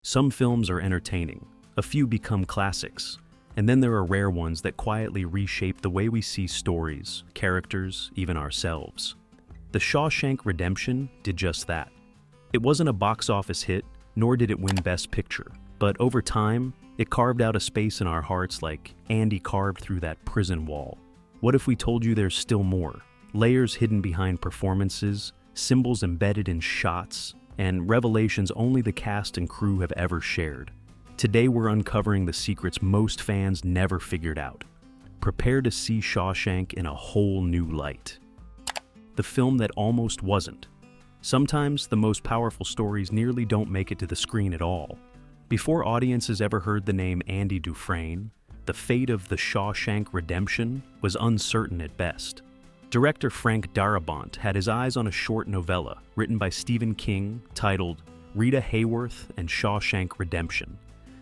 Some films are entertaining, a few become classics, and then there are rare ones that quietly reshape the way we see stories, characters, even ourselves. The Shawshank Redemption did just that. It wasn't a box office hit, nor did it win Best Picture, but over time, it carved out a space in our hearts like Andy carved through that prison wall. What if we told you there's still more? Layers hidden behind performances, symbols embedded in shots, and revelations only the cast and crew have ever shared. Today we're uncovering the secrets most fans never figured out. Prepare to see Shawshank in a whole new light. The film that almost wasn't. Sometimes the most powerful stories nearly don't make it to the screen at all. Before audiences ever heard the name Andy Dufresne, the fate of The Shawshank Redemption was uncertain at best. Director Frank Darabont had his eyes on a short novella written by Stephen King titled Rita Hayworth and Shawshank Redemption,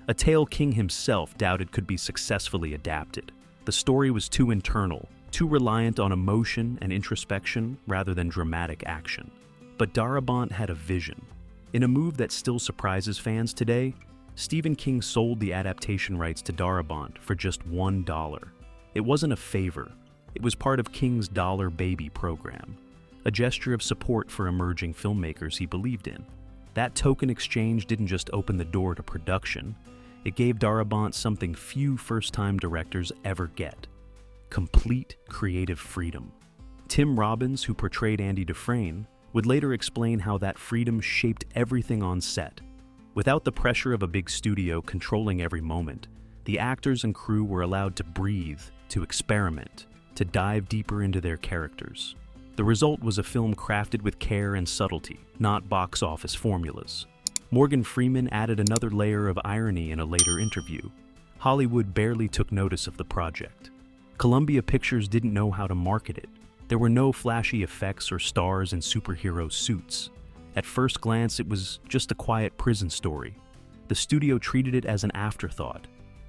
a tale King himself doubted could be successfully adapted. The story was too internal, too reliant on emotion and introspection rather than dramatic action. But Darabont had a vision. In a move that still surprises fans today, Stephen King sold the adaptation rights to Darabont for just $1. It wasn't a favor. It was part of King's Dollar Baby program, a gesture of support for emerging filmmakers he believed in. That token exchange didn't just open the door to production, it gave Darabont something few first-time directors ever get: complete creative freedom. Tim Robbins, who portrayed Andy Dufresne, would later explain how that freedom shaped everything on set. Without the pressure of a big studio controlling every moment, the actors and crew were allowed to breathe, to experiment, to dive deeper into their characters. The result was a film crafted with care and subtlety, not box office formulas. Morgan Freeman added another layer of irony in a later interview. Hollywood barely took notice of the project. Columbia Pictures didn't know how to market it. There were no flashy effects or stars in superhero suits. At first glance, it was just a quiet prison story. The studio treated it as an afterthought.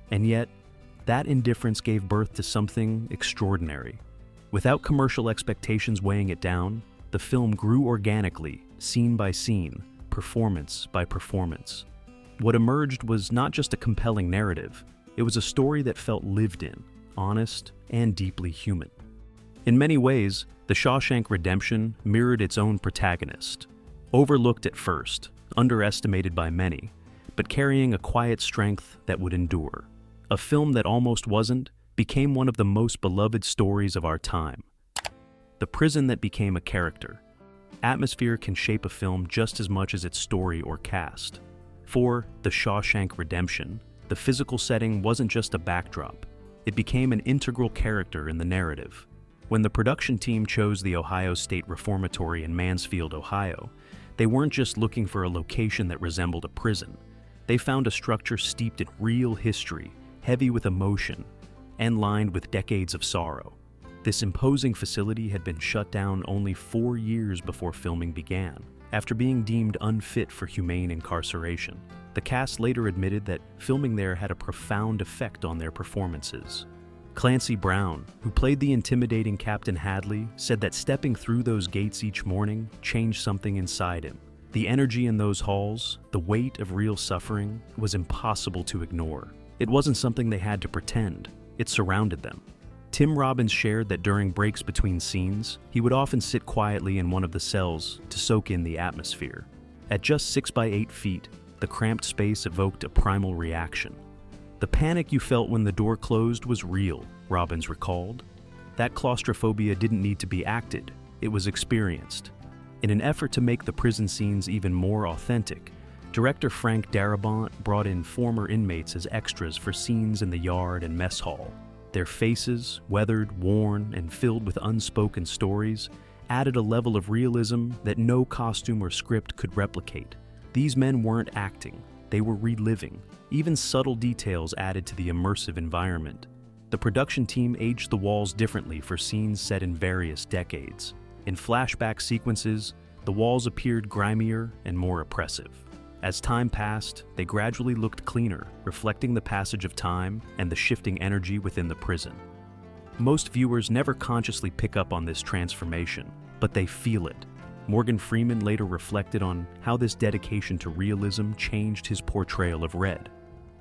And yet, that indifference gave birth to something extraordinary. Without commercial expectations weighing it down, the film grew organically, scene by scene, performance by performance. What emerged was not just a compelling narrative, it was a story that felt lived in, honest, and deeply human. In many ways, The Shawshank Redemption mirrored its own protagonist. Overlooked at first, underestimated by many, but carrying a quiet strength that would endure. A film that almost wasn't became one of the most beloved stories of our time. The prison that became a character. Atmosphere can shape a film just as much as its story or cast. For The Shawshank Redemption, the physical setting wasn't just a backdrop. It became an integral character in the narrative. When the production team chose the Ohio State Reformatory in Mansfield, Ohio, they weren't just looking for a location that resembled a prison. They found a structure steeped in real history, heavy with emotion, and lined with decades of sorrow. This imposing facility had been shut down only 4 years before filming began, after being deemed unfit for humane incarceration. The cast later admitted that filming there had a profound effect on their performances. Clancy Brown, who played the intimidating Captain Hadley, said that stepping through those gates each morning changed something inside him. The energy in those halls, the weight of real suffering, was impossible to ignore. It wasn't something they had to pretend. It surrounded them. Tim Robbins shared that during breaks between scenes, he would often sit quietly in one of the cells to soak in the atmosphere. At just 6 by 8 feet, the cramped space evoked a primal reaction. The panic you felt when the door closed was real, Robbins recalled. That claustrophobia didn't need to be acted, it was experienced. In an effort to make the prison scenes even more authentic, director Frank Darabont brought in former inmates as extras for scenes in the yard and mess hall. Their faces, weathered, worn, and filled with unspoken stories, added a level of realism that no costume or script could replicate. These men weren't acting, they were reliving. Even subtle details added to the immersive environment. The production team aged the walls differently for scenes set in various decades. In flashback sequences, the walls appeared grimier and more oppressive. As time passed, they gradually looked cleaner, reflecting the passage of time and the shifting energy within the prison. Most viewers never consciously pick up on this transformation, but they feel it. Morgan Freeman later reflected on how this dedication to realism changed his portrayal of Red.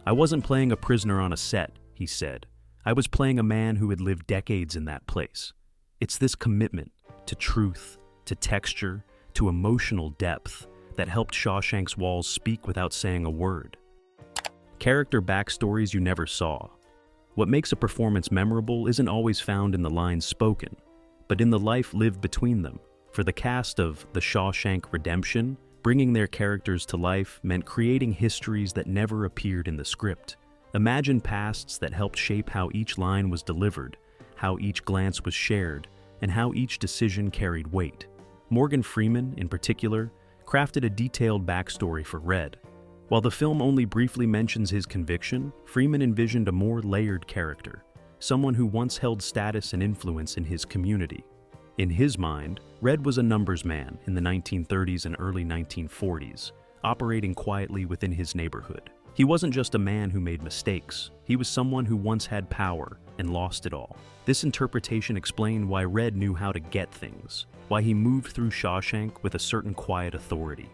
"I wasn't playing a prisoner on a set," he said. "I was playing a man who had lived decades in that place." It's this commitment to truth, to texture, to emotional depth that helped Shawshank's walls speak without saying a word. Character backstories you never saw. What makes a performance memorable isn't always found in the lines spoken, but in the life lived between them. For the cast of The Shawshank Redemption, bringing their characters to life meant creating histories that never appeared in the script. Imagine pasts that helped shape how each line was delivered, how each glance was shared, and how each decision carried weight. Morgan Freeman, in particular, crafted a detailed backstory for Red. While the film only briefly mentions his conviction, Freeman envisioned a more layered character, someone who once held status and influence in his community. In his mind, Red was a numbers man in the 1930s and early 1940s, operating quietly within his neighborhood. He wasn't just a man who made mistakes, he was someone who once had power and lost it all. This interpretation explained why Red knew how to get things, why he moved through Shawshank with a certain quiet authority.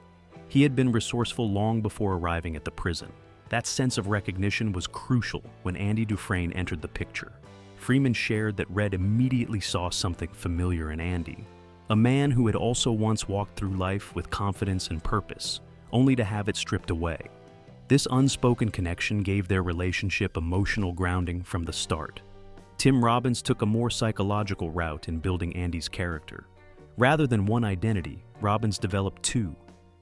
He had been resourceful long before arriving at the prison. That sense of recognition was crucial when Andy Dufresne entered the picture. Freeman shared that Red immediately saw something familiar in Andy, a man who had also once walked through life with confidence and purpose, only to have it stripped away. This unspoken connection gave their relationship emotional grounding from the start. Tim Robbins took a more psychological route in building Andy's character. Rather than one identity, Robbins developed two: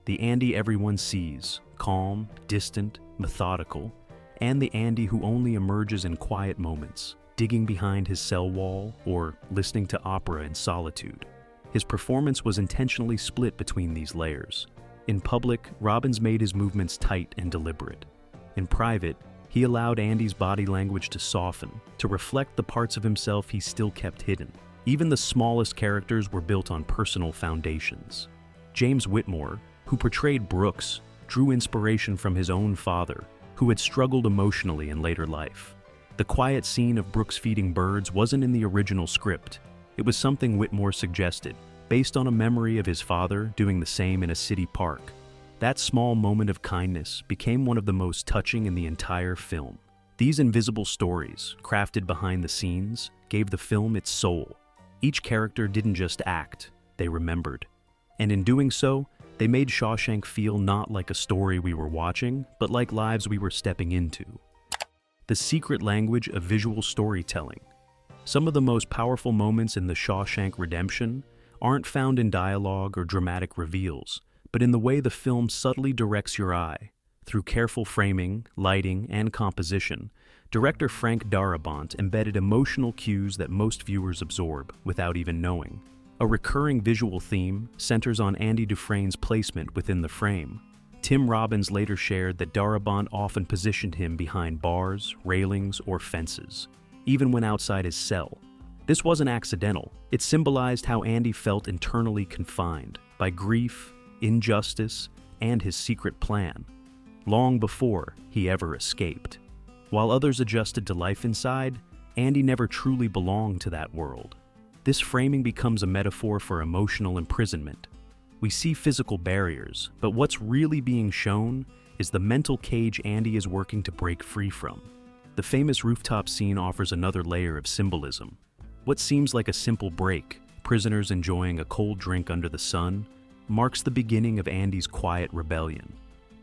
the Andy everyone sees, calm, distant, methodical, and the Andy who only emerges in quiet moments, digging behind his cell wall or listening to opera in solitude. His performance was intentionally split between these layers. In public, Robbins made his movements tight and deliberate. In private, he allowed Andy's body language to soften, to reflect the parts of himself he still kept hidden. Even the smallest characters were built on personal foundations. James Whitmore, who portrayed Brooks, drew inspiration from his own father, who had struggled emotionally in later life. The quiet scene of Brooks feeding birds wasn't in the original script. It was something Whitmore suggested, based on a memory of his father doing the same in a city park. That small moment of kindness became one of the most touching in the entire film. These invisible stories, crafted behind the scenes, gave the film its soul. Each character didn't just act, they remembered. And in doing so, they made Shawshank feel not like a story we were watching, but like lives we were stepping into. The secret language of visual storytelling. Some of the most powerful moments in The Shawshank Redemption aren't found in dialogue or dramatic reveals, but in the way the film subtly directs your eye. Through careful framing, lighting, and composition, director Frank Darabont embedded emotional cues that most viewers absorb without even knowing. A recurring visual theme centers on Andy Dufresne's placement within the frame. Tim Robbins later shared that Darabont often positioned him behind bars, railings, or fences, even when outside his cell. This wasn't accidental. It symbolized how Andy felt internally confined by grief, injustice, and his secret plan, long before he ever escaped. While others adjusted to life inside, Andy never truly belonged to that world. This framing becomes a metaphor for emotional imprisonment. We see physical barriers, but what's really being shown is the mental cage Andy is working to break free from. The famous rooftop scene offers another layer of symbolism. What seems like a simple break, prisoners enjoying a cold drink under the sun, marks the beginning of Andy's quiet rebellion.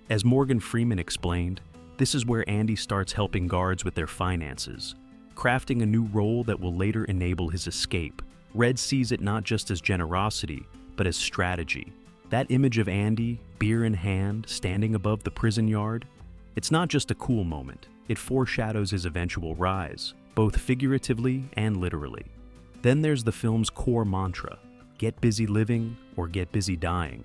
As Morgan Freeman explained, this is where Andy starts helping guards with their finances, crafting a new role that will later enable his escape. Red sees it not just as generosity, but as strategy. That image of Andy, beer in hand, standing above the prison yard, it's not just a cool moment. It foreshadows his eventual rise, both figuratively and literally. Then there's the film's core mantra, get busy living or get busy dying.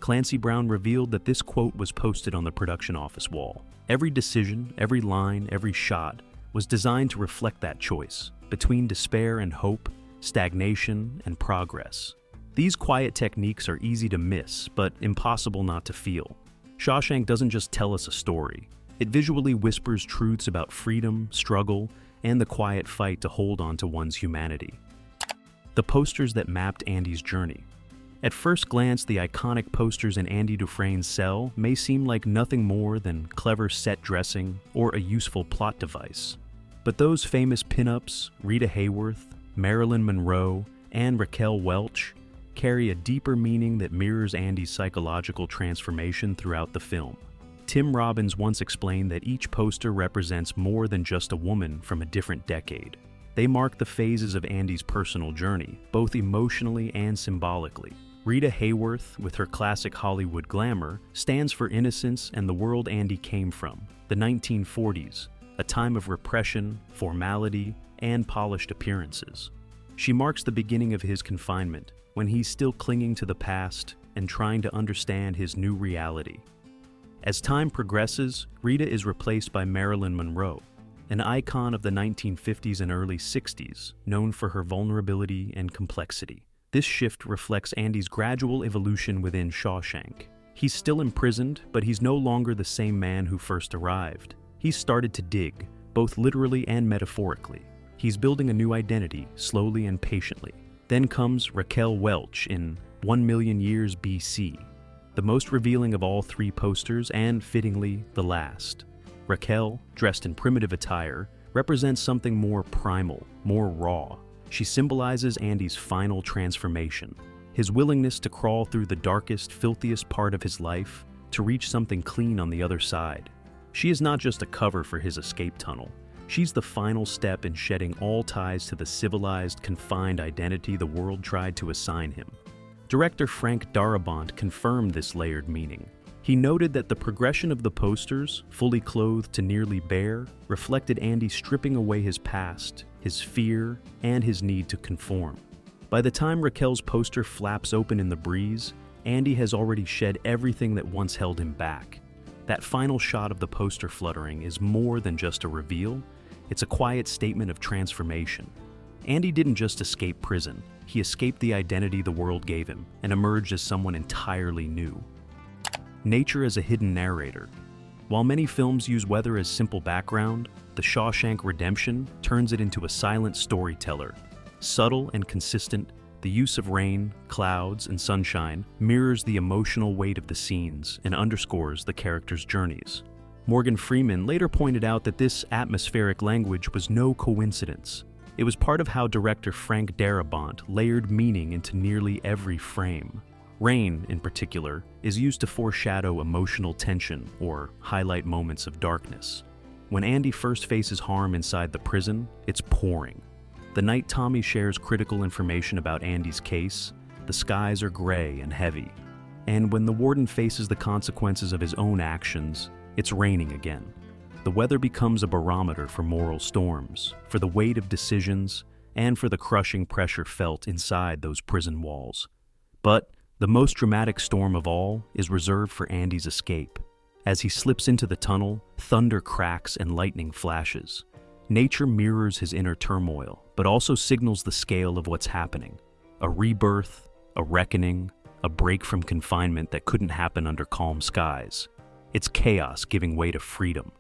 Clancy Brown revealed that this quote was posted on the production office wall. Every decision, every line, every shot was designed to reflect that choice between despair and hope, stagnation and progress. These quiet techniques are easy to miss, but impossible not to feel. Shawshank doesn't just tell us a story. It visually whispers truths about freedom, struggle, and the quiet fight to hold on to one's humanity. The posters that mapped Andy's journey. At first glance, the iconic posters in Andy Dufresne's cell may seem like nothing more than clever set dressing or a useful plot device. But those famous pinups, Rita Hayworth, Marilyn Monroe, and Raquel Welch, carry a deeper meaning that mirrors Andy's psychological transformation throughout the film. Tim Robbins once explained that each poster represents more than just a woman from a different decade. They mark the phases of Andy's personal journey, both emotionally and symbolically. Rita Hayworth, with her classic Hollywood glamour, stands for innocence and the world Andy came from, the 1940s, a time of repression, formality, and polished appearances. She marks the beginning of his confinement, when he's still clinging to the past and trying to understand his new reality. As time progresses, Rita is replaced by Marilyn Monroe, an icon of the 1950s and early 60s, known for her vulnerability and complexity. This shift reflects Andy's gradual evolution within Shawshank. He's still imprisoned, but he's no longer the same man who first arrived. He's started to dig, both literally and metaphorically. He's building a new identity, slowly and patiently. Then comes Raquel Welch in 1,000,000 Years BC, the most revealing of all three posters and, fittingly, the last. Raquel, dressed in primitive attire, represents something more primal, more raw. She symbolizes Andy's final transformation, his willingness to crawl through the darkest, filthiest part of his life to reach something clean on the other side. She is not just a cover for his escape tunnel. She's the final step in shedding all ties to the civilized, confined identity the world tried to assign him. Director Frank Darabont confirmed this layered meaning. He noted that the progression of the posters, fully clothed to nearly bare, reflected Andy stripping away his past, his fear, and his need to conform. By the time Raquel's poster flaps open in the breeze, Andy has already shed everything that once held him back. That final shot of the poster fluttering is more than just a reveal. It's a quiet statement of transformation. Andy didn't just escape prison. He escaped the identity the world gave him and emerged as someone entirely new. Nature as a hidden narrator. While many films use weather as simple background, The Shawshank Redemption turns it into a silent storyteller. Subtle and consistent, the use of rain, clouds, and sunshine mirrors the emotional weight of the scenes and underscores the characters' journeys. Morgan Freeman later pointed out that this atmospheric language was no coincidence. It was part of how director Frank Darabont layered meaning into nearly every frame. Rain, in particular, is used to foreshadow emotional tension or highlight moments of darkness. When Andy first faces harm inside the prison, it's pouring. The night Tommy shares critical information about Andy's case, the skies are gray and heavy. And when the warden faces the consequences of his own actions, it's raining again. The weather becomes a barometer for moral storms, for the weight of decisions, and for the crushing pressure felt inside those prison walls. But the most dramatic storm of all is reserved for Andy's escape. As he slips into the tunnel, thunder cracks and lightning flashes. Nature mirrors his inner turmoil, but also signals the scale of what's happening. A rebirth, a reckoning, a break from confinement that couldn't happen under calm skies. It's chaos giving way to freedom.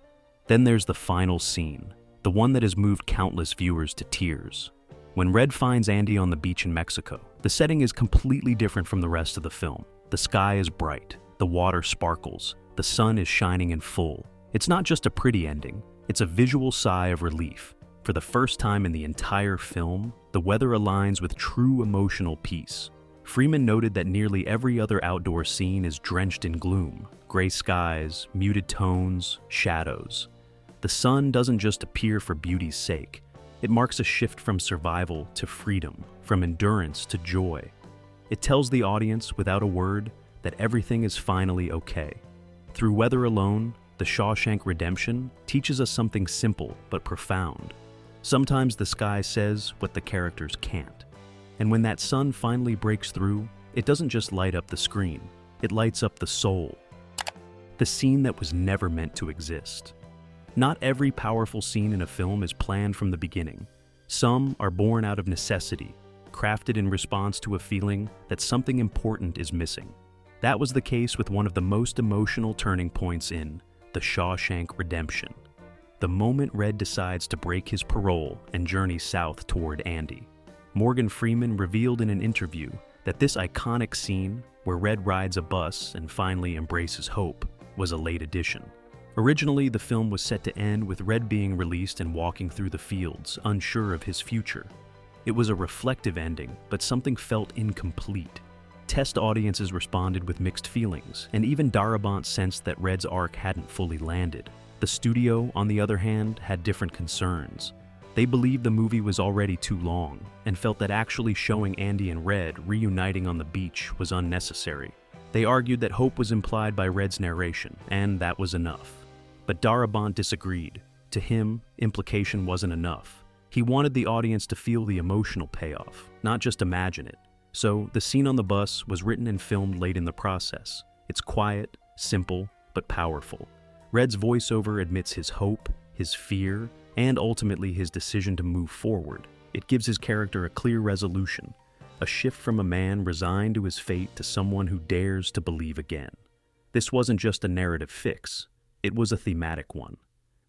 Then there's the final scene, the one that has moved countless viewers to tears. When Red finds Andy on the beach in Mexico, the setting is completely different from the rest of the film. The sky is bright, the water sparkles, the sun is shining in full. It's not just a pretty ending, it's a visual sigh of relief. For the first time in the entire film, the weather aligns with true emotional peace. Freeman noted that nearly every other outdoor scene is drenched in gloom, gray skies, muted tones, shadows. The sun doesn't just appear for beauty's sake. It marks a shift from survival to freedom, from endurance to joy. It tells the audience, without a word, that everything is finally okay. Through weather alone, The Shawshank Redemption teaches us something simple but profound. Sometimes the sky says what the characters can't. And when that sun finally breaks through, it doesn't just light up the screen, it lights up the soul. The scene that was never meant to exist. Not every powerful scene in a film is planned from the beginning. Some are born out of necessity, crafted in response to a feeling that something important is missing. That was the case with one of the most emotional turning points in The Shawshank Redemption. The moment Red decides to break his parole and journey south toward Andy. Morgan Freeman revealed in an interview that this iconic scene, where Red rides a bus and finally embraces hope, was a late addition. Originally, the film was set to end with Red being released and walking through the fields, unsure of his future. It was a reflective ending, but something felt incomplete. Test audiences responded with mixed feelings, and even Darabont sensed that Red's arc hadn't fully landed. The studio, on the other hand, had different concerns. They believed the movie was already too long, and felt that actually showing Andy and Red reuniting on the beach was unnecessary. They argued that hope was implied by Red's narration, and that was enough. But Darabont disagreed. To him, implication wasn't enough. He wanted the audience to feel the emotional payoff, not just imagine it. So, the scene on the bus was written and filmed late in the process. It's quiet, simple, but powerful. Red's voiceover admits his hope, his fear, and ultimately his decision to move forward. It gives his character a clear resolution, a shift from a man resigned to his fate to someone who dares to believe again. This wasn't just a narrative fix, it was a thematic one.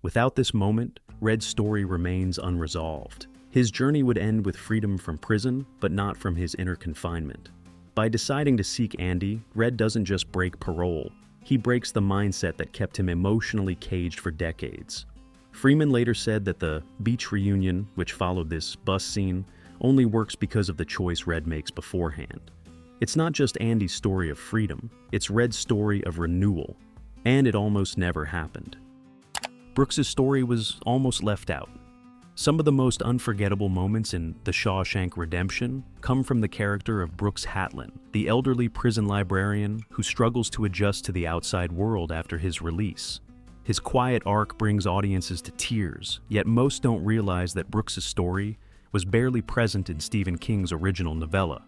Without this moment, Red's story remains unresolved. His journey would end with freedom from prison, but not from his inner confinement. By deciding to seek Andy, Red doesn't just break parole, he breaks the mindset that kept him emotionally caged for decades. Freeman later said that the beach reunion, which followed this bus scene, only works because of the choice Red makes beforehand. It's not just Andy's story of freedom, it's Red's story of renewal, and it almost never happened. Brooks's story was almost left out. Some of the most unforgettable moments in The Shawshank Redemption come from the character of Brooks Hatland, the elderly prison librarian who struggles to adjust to the outside world after his release. His quiet arc brings audiences to tears, yet most don't realize that Brooks's story was barely present in Stephen King's original novella.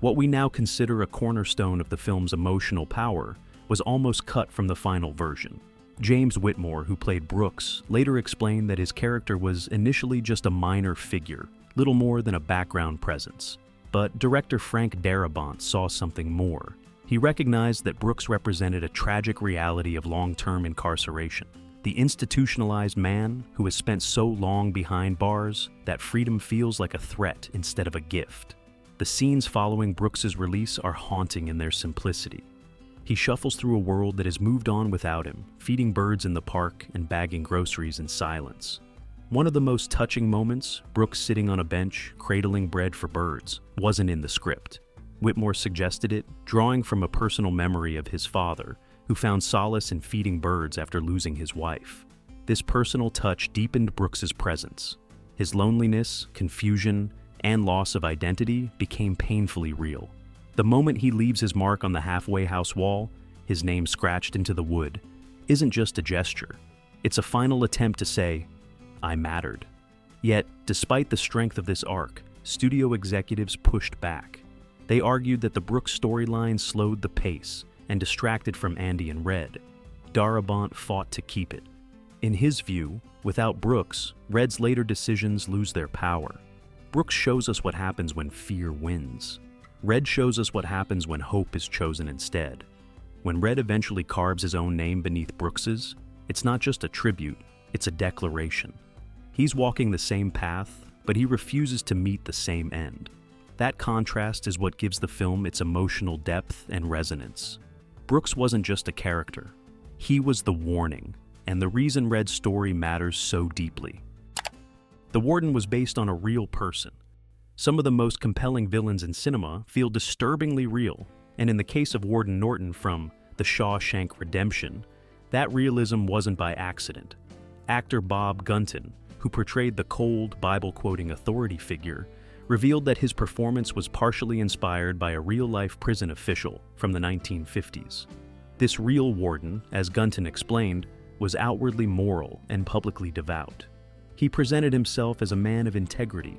What we now consider a cornerstone of the film's emotional power was almost cut from the final version. James Whitmore, who played Brooks, later explained that his character was initially just a minor figure, little more than a background presence. But director Frank Darabont saw something more. He recognized that Brooks represented a tragic reality of long-term incarceration. The institutionalized man who has spent so long behind bars that freedom feels like a threat instead of a gift. The scenes following Brooks's release are haunting in their simplicity. He shuffles through a world that has moved on without him, feeding birds in the park and bagging groceries in silence. One of the most touching moments, Brooks sitting on a bench, cradling bread for birds, wasn't in the script. Whitmore suggested it, drawing from a personal memory of his father, who found solace in feeding birds after losing his wife. This personal touch deepened Brooks's presence. His loneliness, confusion, and loss of identity became painfully real. The moment he leaves his mark on the halfway house wall, his name scratched into the wood, isn't just a gesture. It's a final attempt to say, "I mattered." Yet, despite the strength of this arc, studio executives pushed back. They argued that the Brooks storyline slowed the pace and distracted from Andy and Red. Darabont fought to keep it. In his view, without Brooks, Red's later decisions lose their power. Brooks shows us what happens when fear wins. Red shows us what happens when hope is chosen instead. When Red eventually carves his own name beneath Brooks's, it's not just a tribute, it's a declaration. He's walking the same path, but he refuses to meet the same end. That contrast is what gives the film its emotional depth and resonance. Brooks wasn't just a character. He was the warning, and the reason Red's story matters so deeply. The Warden was based on a real person. Some of the most compelling villains in cinema feel disturbingly real, and in the case of Warden Norton from The Shawshank Redemption, that realism wasn't by accident. Actor Bob Gunton, who portrayed the cold, Bible-quoting authority figure, revealed that his performance was partially inspired by a real-life prison official from the 1950s. This real warden, as Gunton explained, was outwardly moral and publicly devout. He presented himself as a man of integrity,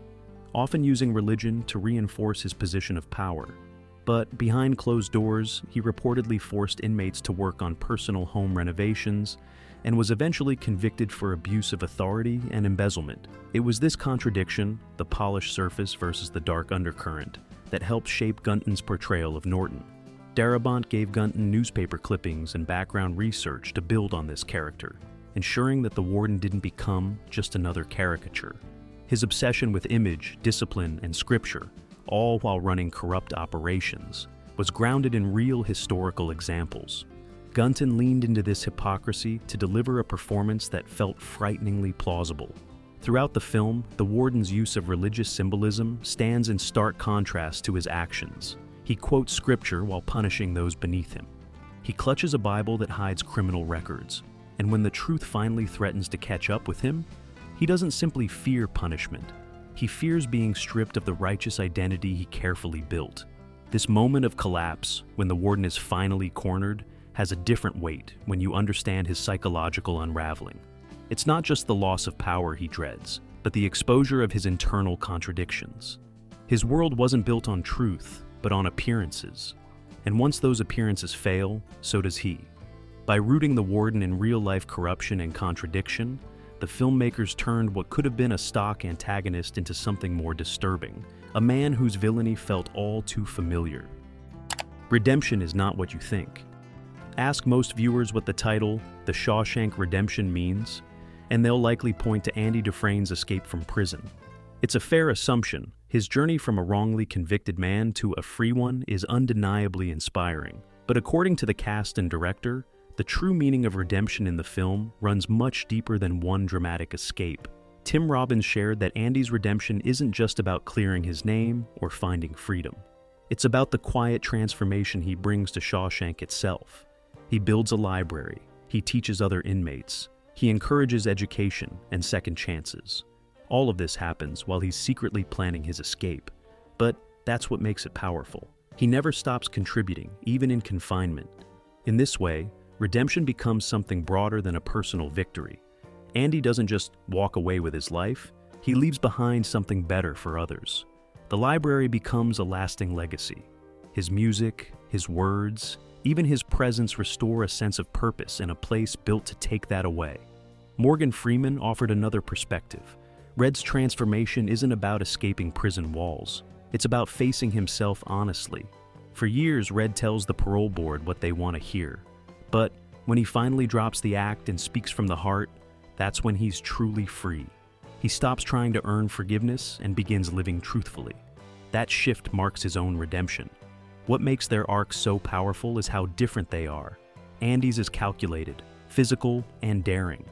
often using religion to reinforce his position of power. But behind closed doors, he reportedly forced inmates to work on personal home renovations and was eventually convicted for abuse of authority and embezzlement. It was this contradiction, the polished surface versus the dark undercurrent, that helped shape Gunton's portrayal of Norton. Darabont gave Gunton newspaper clippings and background research to build on this character, ensuring that the Warden didn't become just another caricature. His obsession with image, discipline, and scripture all while running corrupt operations, was grounded in real historical examples. Gunton leaned into this hypocrisy to deliver a performance that felt frighteningly plausible. Throughout the film, the warden's use of religious symbolism stands in stark contrast to his actions. He quotes scripture while punishing those beneath him. He clutches a Bible that hides criminal records, and when the truth finally threatens to catch up with him, he doesn't simply fear punishment. He fears being stripped of the righteous identity he carefully built. This moment of collapse, when the warden is finally cornered, has a different weight when you understand his psychological unraveling. It's not just the loss of power he dreads, but the exposure of his internal contradictions. His world wasn't built on truth, but on appearances. And once those appearances fail, so does he. By rooting the warden in real-life corruption and contradiction, the filmmakers turned what could have been a stock antagonist into something more disturbing, a man whose villainy felt all too familiar. Redemption is not what you think. Ask most viewers what the title, The Shawshank Redemption, means, and they'll likely point to Andy Dufresne's escape from prison. It's a fair assumption. His journey from a wrongly convicted man to a free one is undeniably inspiring. But according to the cast and director, the true meaning of redemption in the film runs much deeper than one dramatic escape. Tim Robbins shared that Andy's redemption isn't just about clearing his name or finding freedom. It's about the quiet transformation he brings to Shawshank itself. He builds a library, he teaches other inmates, he encourages education and second chances. All of this happens while he's secretly planning his escape. But that's what makes it powerful. He never stops contributing, even in confinement. In this way, redemption becomes something broader than a personal victory. Andy doesn't just walk away with his life, he leaves behind something better for others. The library becomes a lasting legacy. His music, his words, even his presence restore a sense of purpose in a place built to take that away. Morgan Freeman offered another perspective. Red's transformation isn't about escaping prison walls. It's about facing himself honestly. For years, Red tells the parole board what they want to hear. But when he finally drops the act and speaks from the heart, that's when he's truly free. He stops trying to earn forgiveness and begins living truthfully. That shift marks his own redemption. What makes their arcs so powerful is how different they are. Andy's is calculated, physical, and daring.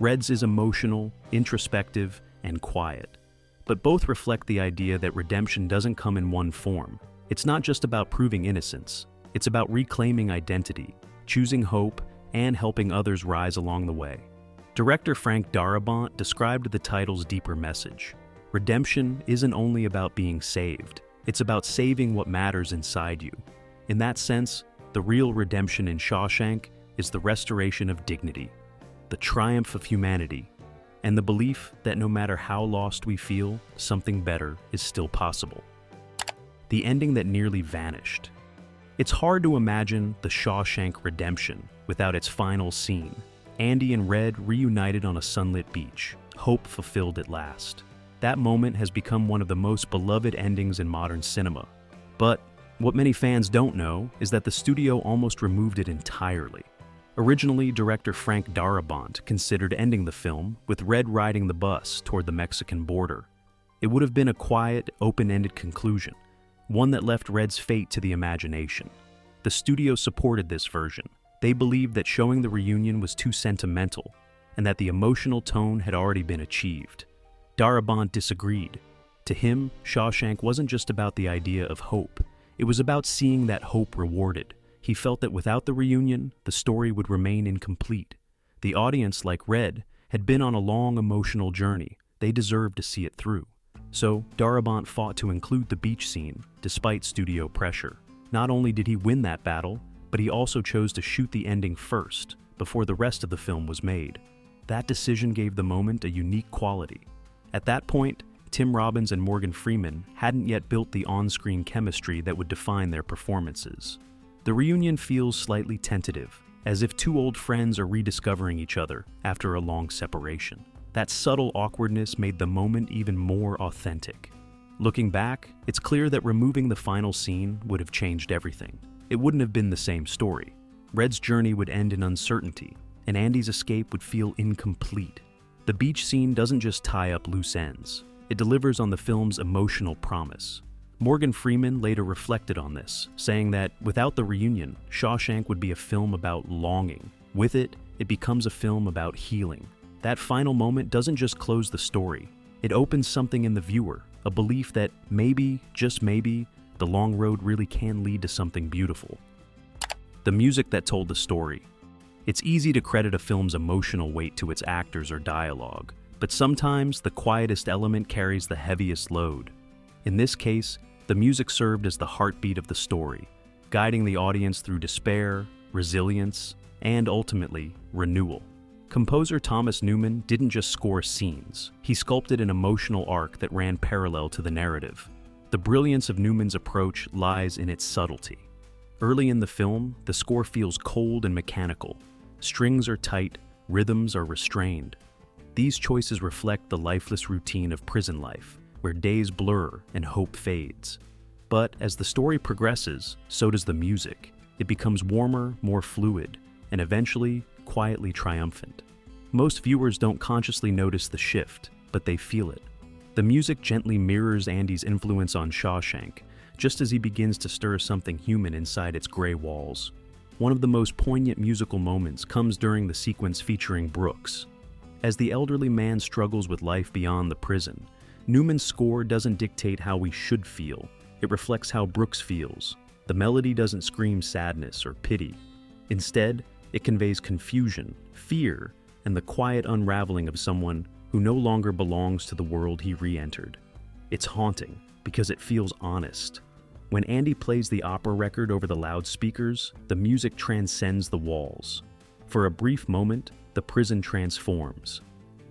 Red's is emotional, introspective, and quiet. But both reflect the idea that redemption doesn't come in one form. It's not just about proving innocence. It's about reclaiming identity, choosing hope, and helping others rise along the way. Director Frank Darabont described the title's deeper message. Redemption isn't only about being saved. It's about saving what matters inside you. In that sense, the real redemption in Shawshank is the restoration of dignity, the triumph of humanity, and the belief that no matter how lost we feel, something better is still possible. The ending that nearly vanished. It's hard to imagine The Shawshank Redemption without its final scene. Andy and Red reunited on a sunlit beach, hope fulfilled at last. That moment has become one of the most beloved endings in modern cinema. But what many fans don't know is that the studio almost removed it entirely. Originally, director Frank Darabont considered ending the film with Red riding the bus toward the Mexican border. It would have been a quiet, open-ended conclusion, one that left Red's fate to the imagination. The studio supported this version. They believed that showing the reunion was too sentimental, and that the emotional tone had already been achieved. Darabont disagreed. To him, Shawshank wasn't just about the idea of hope. It was about seeing that hope rewarded. He felt that without the reunion, the story would remain incomplete. The audience, like Red, had been on a long emotional journey. They deserved to see it through. So, Darabont fought to include the beach scene, despite studio pressure. Not only did he win that battle, but he also chose to shoot the ending first, before the rest of the film was made. That decision gave the moment a unique quality. At that point, Tim Robbins and Morgan Freeman hadn't yet built the on-screen chemistry that would define their performances. The reunion feels slightly tentative, as if two old friends are rediscovering each other after a long separation. That subtle awkwardness made the moment even more authentic. Looking back, it's clear that removing the final scene would have changed everything. It wouldn't have been the same story. Red's journey would end in uncertainty, and Andy's escape would feel incomplete. The beach scene doesn't just tie up loose ends. It delivers on the film's emotional promise. Morgan Freeman later reflected on this, saying that without the reunion, Shawshank would be a film about longing. With it, it becomes a film about healing. That final moment doesn't just close the story. It opens something in the viewer, a belief that maybe, just maybe, the long road really can lead to something beautiful. The music that told the story. It's easy to credit a film's emotional weight to its actors or dialogue, but sometimes the quietest element carries the heaviest load. In this case, the music served as the heartbeat of the story, guiding the audience through despair, resilience, and ultimately, renewal. Composer Thomas Newman didn't just score scenes, he sculpted an emotional arc that ran parallel to the narrative. The brilliance of Newman's approach lies in its subtlety. Early in the film, the score feels cold and mechanical. Strings are tight, rhythms are restrained. These choices reflect the lifeless routine of prison life, where days blur and hope fades. But as the story progresses, so does the music. It becomes warmer, more fluid, and eventually, quietly triumphant. Most viewers don't consciously notice the shift, but they feel it. The music gently mirrors Andy's influence on Shawshank, just as he begins to stir something human inside its gray walls. One of the most poignant musical moments comes during the sequence featuring Brooks. As the elderly man struggles with life beyond the prison, Newman's score doesn't dictate how we should feel. It reflects how Brooks feels. The melody doesn't scream sadness or pity. Instead, it conveys confusion, fear, and the quiet unraveling of someone who no longer belongs to the world he re-entered. It's haunting because it feels honest. When Andy plays the opera record over the loudspeakers, the music transcends the walls. For a brief moment, the prison transforms.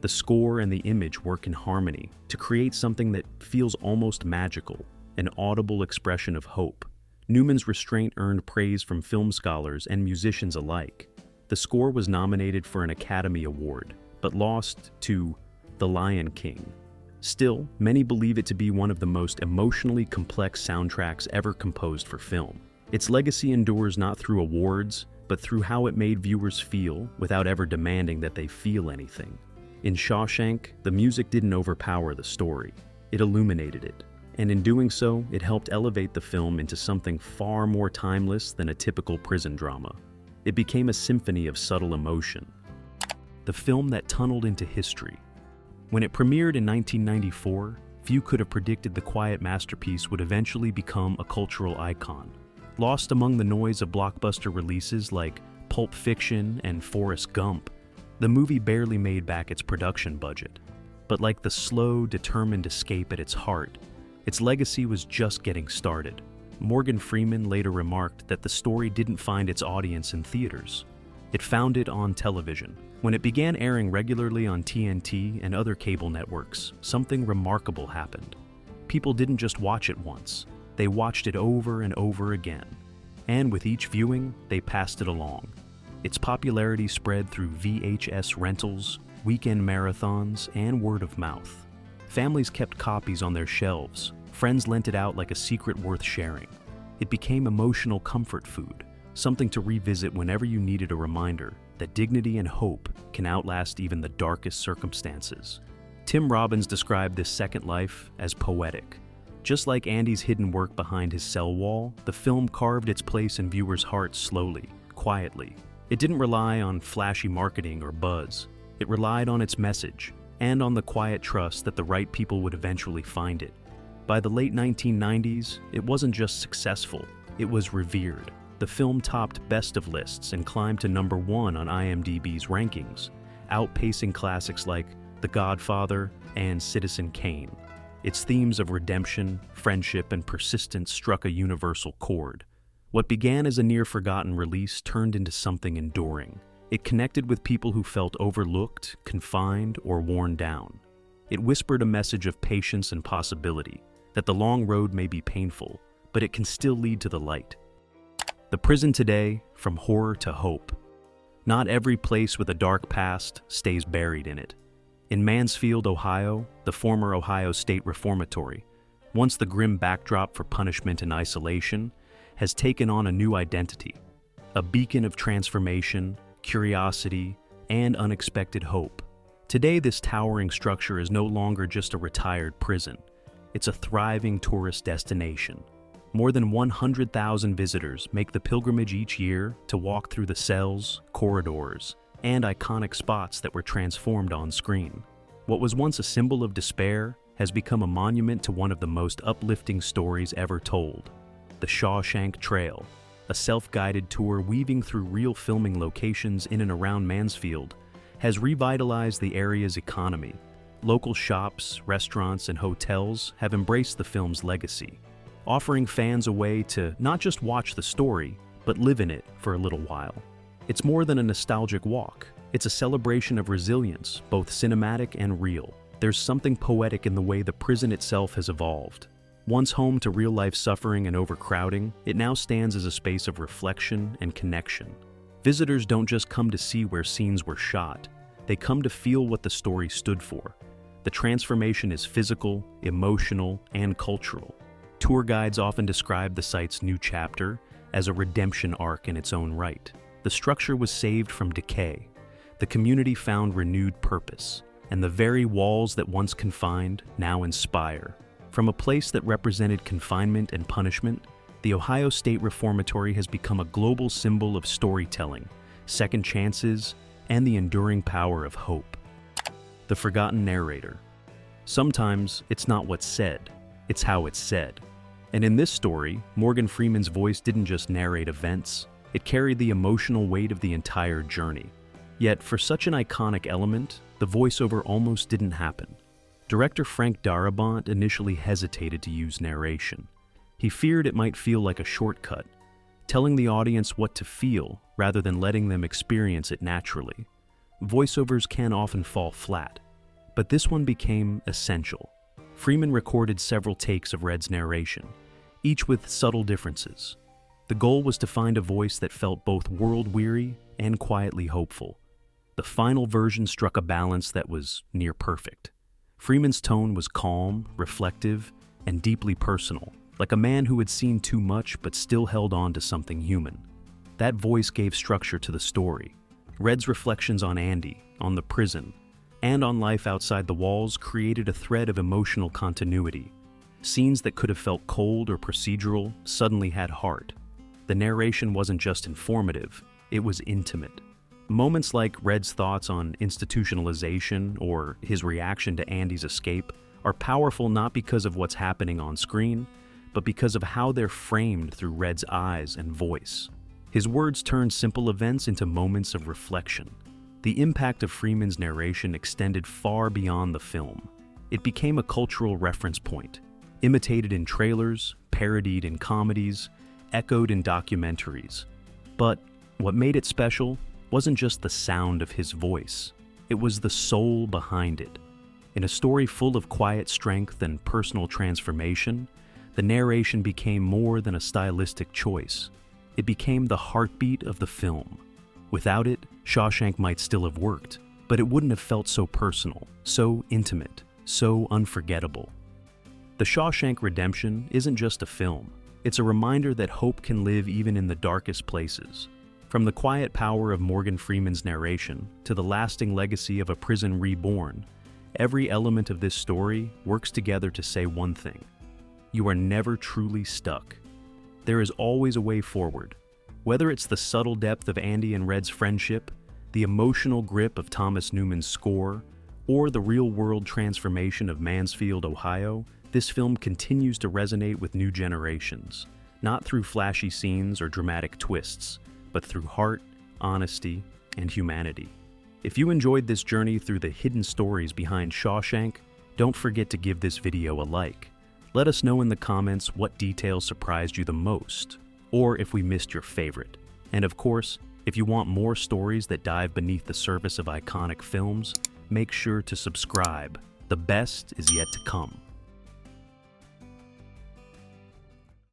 The score and the image work in harmony to create something that feels almost magical, an audible expression of hope. Newman's restraint earned praise from film scholars and musicians alike. The score was nominated for an Academy Award, but lost to The Lion King. Still, many believe it to be one of the most emotionally complex soundtracks ever composed for film. Its legacy endures not through awards, but through how it made viewers feel without ever demanding that they feel anything. In Shawshank, the music didn't overpower the story. It illuminated it. And in doing so, it helped elevate the film into something far more timeless than a typical prison drama. It became a symphony of subtle emotion. The film that tunneled into history. When it premiered in 1994, few could have predicted the quiet masterpiece would eventually become a cultural icon. Lost among the noise of blockbuster releases like Pulp Fiction and Forrest Gump, the movie barely made back its production budget. But like the slow, determined escape at its heart, its legacy was just getting started. Morgan Freeman later remarked that the story didn't find its audience in theaters. It found it on television. When it began airing regularly on TNT and other cable networks, something remarkable happened. People didn't just watch it once, they watched it over and over again. And with each viewing, they passed it along. Its popularity spread through VHS rentals, weekend marathons, and word of mouth. Families kept copies on their shelves. Friends lent it out like a secret worth sharing. It became emotional comfort food, something to revisit whenever you needed a reminder that dignity and hope can outlast even the darkest circumstances. Tim Robbins described this second life as poetic. Just like Andy's hidden work behind his cell wall, the film carved its place in viewers' hearts slowly, quietly. It didn't rely on flashy marketing or buzz. It relied on its message, and on the quiet trust that the right people would eventually find it. By the late 1990s, it wasn't just successful, it was revered. The film topped best of lists and climbed to #1 on IMDb's rankings, outpacing classics like The Godfather and Citizen Kane. Its themes of redemption, friendship, and persistence struck a universal chord. What began as a near-forgotten release turned into something enduring. It connected with people who felt overlooked, confined, or worn down. It whispered a message of patience and possibility, that the long road may be painful, but it can still lead to the light. The prison today, from horror to hope. Not every place with a dark past stays buried in it. In Mansfield, Ohio, the former Ohio State Reformatory, once the grim backdrop for punishment and isolation, has taken on a new identity, a beacon of transformation, curiosity, and unexpected hope. Today, this towering structure is no longer just a retired prison. it's a thriving tourist destination. More than 100,000 visitors make the pilgrimage each year to walk through the cells, corridors, and iconic spots that were transformed on screen. What was once a symbol of despair has become a monument to one of the most uplifting stories ever told. The Shawshank Trail, a self-guided tour weaving through real filming locations in and around Mansfield, has revitalized the area's economy. Local shops, restaurants, and hotels have embraced the film's legacy, offering fans a way to not just watch the story, but live in it for a little while. It's more than a nostalgic walk. It's a celebration of resilience, both cinematic and real. There's something poetic in the way the prison itself has evolved. Once home to real-life suffering and overcrowding, it now stands as a space of reflection and connection. Visitors don't just come to see where scenes were shot. They come to feel what the story stood for. The transformation is physical, emotional, and cultural. Tour guides often describe the site's new chapter as a redemption arc in its own right. The structure was saved from decay. The community found renewed purpose, and the very walls that once confined now inspire. From a place that represented confinement and punishment, the Ohio State Reformatory has become a global symbol of storytelling, second chances, and the enduring power of hope. The forgotten narrator. Sometimes it's not what's said, it's how it's said. And in this story, Morgan Freeman's voice didn't just narrate events, it carried the emotional weight of the entire journey. Yet, for such an iconic element, the voiceover almost didn't happen. Director Frank Darabont initially hesitated to use narration. He feared it might feel like a shortcut, telling the audience what to feel rather than letting them experience it naturally. Voiceovers can often fall flat, but this one became essential. Freeman recorded several takes of Red's narration, each with subtle differences. The goal was to find a voice that felt both world-weary and quietly hopeful. The final version struck a balance that was near perfect. Freeman's tone was calm, reflective, and deeply personal, like a man who had seen too much but still held on to something human. That voice gave structure to the story. Red's reflections on Andy, on the prison, and on life outside the walls created a thread of emotional continuity. Scenes that could have felt cold or procedural suddenly had heart. The narration wasn't just informative, it was intimate. Moments like Red's thoughts on institutionalization or his reaction to Andy's escape are powerful not because of what's happening on screen, but because of how they're framed through Red's eyes and voice. His words turn simple events into moments of reflection. The impact of Freeman's narration extended far beyond the film. It became a cultural reference point, imitated in trailers, parodied in comedies, echoed in documentaries. But what made it special wasn't just the sound of his voice, it was the soul behind it. In a story full of quiet strength and personal transformation, the narration became more than a stylistic choice. It became the heartbeat of the film. Without it, Shawshank might still have worked, but it wouldn't have felt so personal, so intimate, so unforgettable. The Shawshank Redemption isn't just a film, it's a reminder that hope can live even in the darkest places. From the quiet power of Morgan Freeman's narration to the lasting legacy of a prison reborn, every element of this story works together to say one thing: you are never truly stuck. There is always a way forward. Whether it's the subtle depth of Andy and Red's friendship, the emotional grip of Thomas Newman's score, or the real-world transformation of Mansfield, Ohio, this film continues to resonate with new generations, not through flashy scenes or dramatic twists, but through heart, honesty, and humanity. If you enjoyed this journey through the hidden stories behind Shawshank, don't forget to give this video a like. Let us know in the comments what details surprised you the most, or if we missed your favorite. And of course, if you want more stories that dive beneath the surface of iconic films, make sure to subscribe. The best is yet to come.